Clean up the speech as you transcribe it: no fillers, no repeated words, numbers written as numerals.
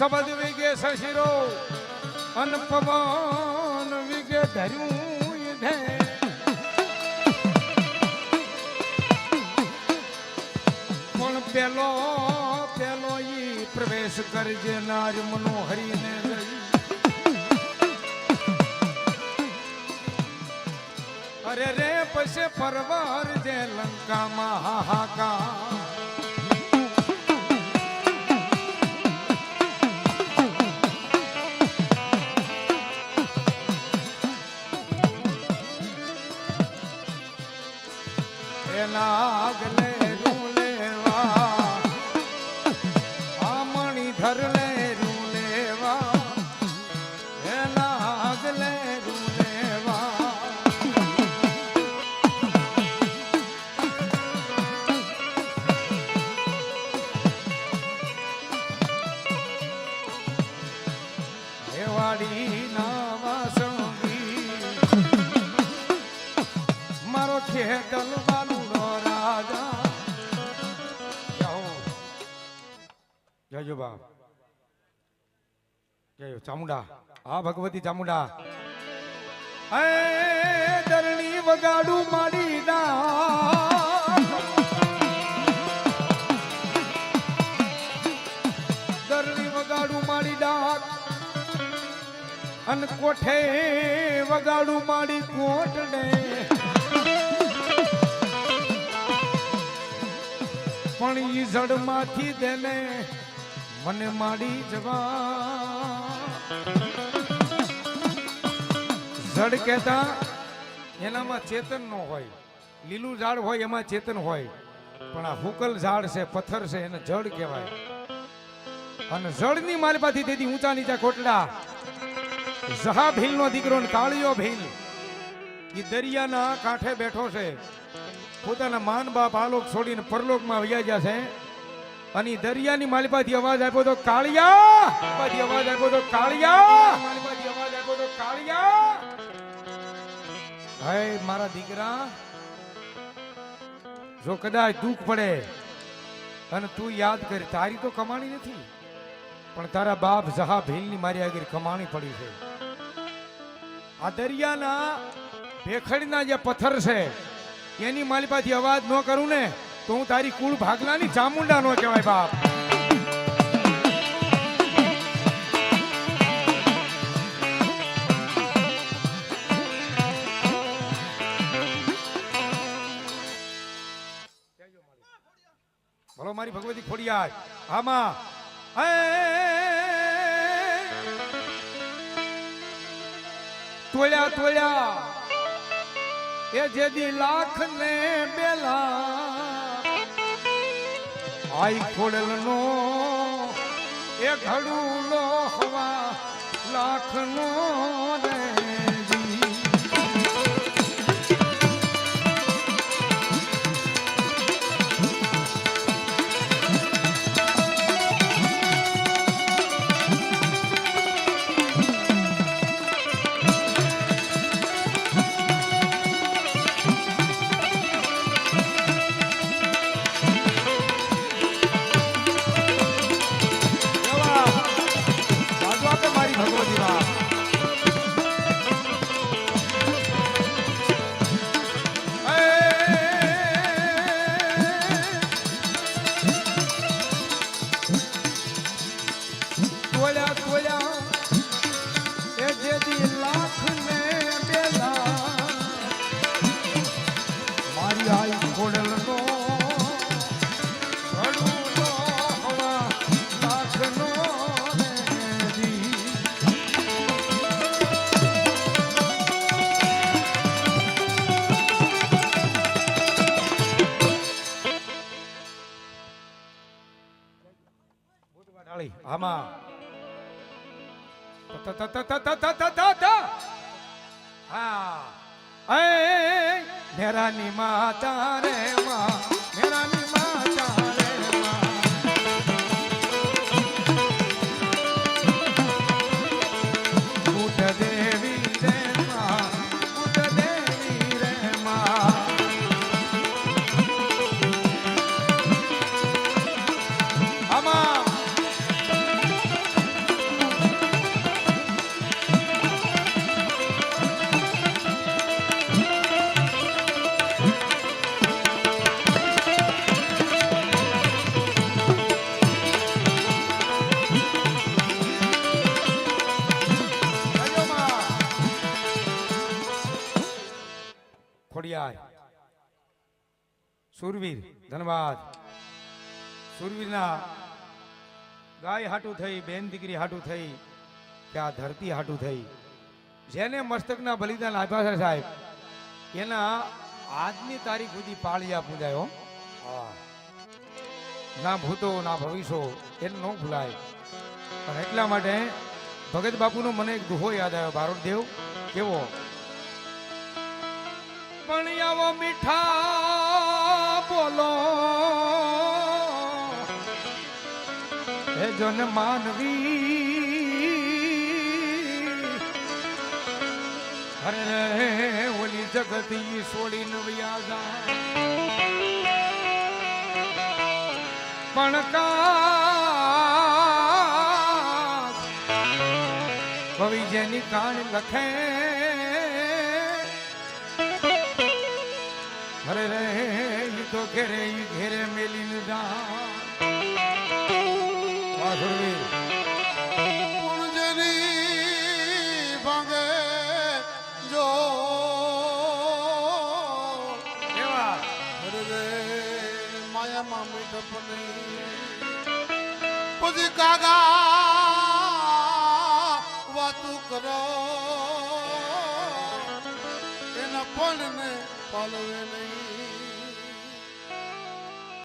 શબ્દ વિગે શશિરો અન પવન વિગે ધર્યું ધે પણ પેલો પેલો ઈ પ્રવેશ કરજે નાર મનોહરીને ગઈ અરે રે પછી પરવાર જે લંકામાં હાહાકાર નાગલે રૂલેવા આમણી ધરલે રૂલેવા હે નાગલે રૂલેવા હેવાડી ના વાસંગી મારો ખેતલ જય બાપ જય ચામુંડા હા ભગવતી ચામુંડા એ દરણી વગાડું માડી ના દરણી વગાડું માડી ડાક અન કોઠે વગાડું માડી કોટડે પણ ઈ જડમાંથી દેને મને માડી જવા જડ કહેતા એનામાં ચેતન નો હોય લીલું ઝાડ હોય એમાં ચેતન હોય પણ આ હુકલ ઝાડ છે પથ્થર છે એને જડ કહેવાય અને જડની માલપાથી તેથી ઊંચા નીચા કોટડા જહા ભીલ નો દીકરો ને કાળિયો ભીલ એ દરિયાના કાંઠે બેઠો છે પોતાના માન બાપ આલોક છોડીને પરલોકમાં વયા ગયા છે અને દરિયાની માલિપાથી અવાજ આપ્યો તો કાળિયા અવાજ આપ્યો તો કાળિયા માલિપાથી અવાજ આપ્યો તો કાળિયા હે મારા દીકરા જો કદાચ દુઃખ પડે અને તું યાદ કર તારી તો કમાણી નથી પણ તારા બાપ જહા ભીલની મારી આગળ કમાણી પડી છે આ દરિયાના ભેખડના જે પથ્થર છે એની માલિપાથી અવાજ ન કરું ને તો હું તારી કુળ ભાગલાની ચામુંડા નો કહેવાય બાપ બોલો મારી ભગવતી ખોડિયાર આમાં તોળ્યા તોળ્યા એ જેદી લાખ ને બેલા આઈ ખોડલ નો એ ઘડુલો હવા લાખ નો રે આમાં હા મેરાની માતા રે માં મેરાની માતા રે માં ઉઠ દેવી રે માં ઉઠ દેવી રે માં આમાં ખોડિયાર સુરવીર ધનવાદ સુરવીરના ગાય હાટું થઈ બેન દીકરી હાટું થઈ કે આ ધરતી હાટું થઈ જેને મસ્તકના બલિદાન આપ્યા છે સાહેબ એના આજની તારીખ સુધી પાળિયા પૂજાયો ના ભૂતો ના ભવિષ્યો એને ન ભૂલાય. પણ એટલા માટે ભગત બાપુનો મને એક દુહો યાદ આવ્યો બારોટદેવ કેવો પણ આવો મીઠા બોલો હે જન માનવી અરે ઓલી જગતી છોડીને વયા જા પણ કા કવિ જેની કાન લખે અરે રે ઈ તો ઘેરે મેલીને જા ભાંગે જો કેવા રે માયામાં મીઠપ નહીં પછી કાગા વાતું કરો એના ફળને પાલવે નહીં